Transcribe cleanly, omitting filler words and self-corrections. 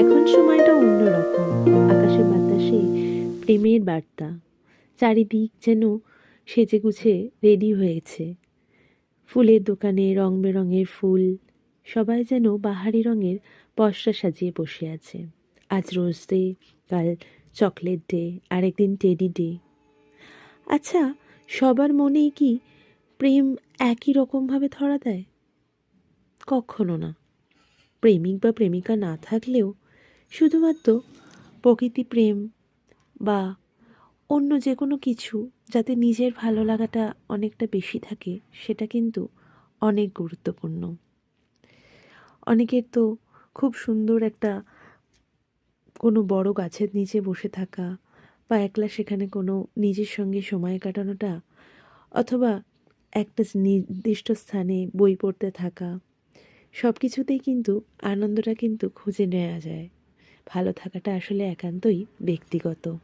এখন সময়টা অন্যরকম। আকাশে বাতাসে প্রেমের বার্তা। চারিদিক যেন সেজেগুছে রেডি হয়েছে। ফুলের দোকানে রং বেরঙের ফুল। সবাই যেন বাহারি রঙের পসরা সাজিয়ে বসে আছে। আজ রোজ ডে, কাল চকলেট ডে, আরেকদিন টেডি ডে। আচ্ছা, সবার মনেই কি প্রেম একই রকমভাবে ধরা দেয়? কক্ষনো না। প্রেমিক বা প্রেমিকা না থাকলেও শুধুমাত্র প্রকৃতি প্রেম বা অন্য যে কোনো কিছু যাতে নিজের ভালো লাগাটা অনেকটা বেশি থাকে, সেটা কিন্তু অনেক গুরুত্বপূর্ণ। অনেকের তো খুব সুন্দর একটা কোনো বড় গাছের নিচে বসে থাকা বা একলা সেখানে কোনো নিজের সঙ্গে সময় কাটানোটা, অথবা একটা নির্দিষ্ট স্থানে বই পড়তে থাকা, সব কিছুতেই কিন্তু আনন্দটা কিন্তু খুঁজে নেওয়া যায়। ভালো থাকাটা আসলে একান্তই ব্যক্তিগত।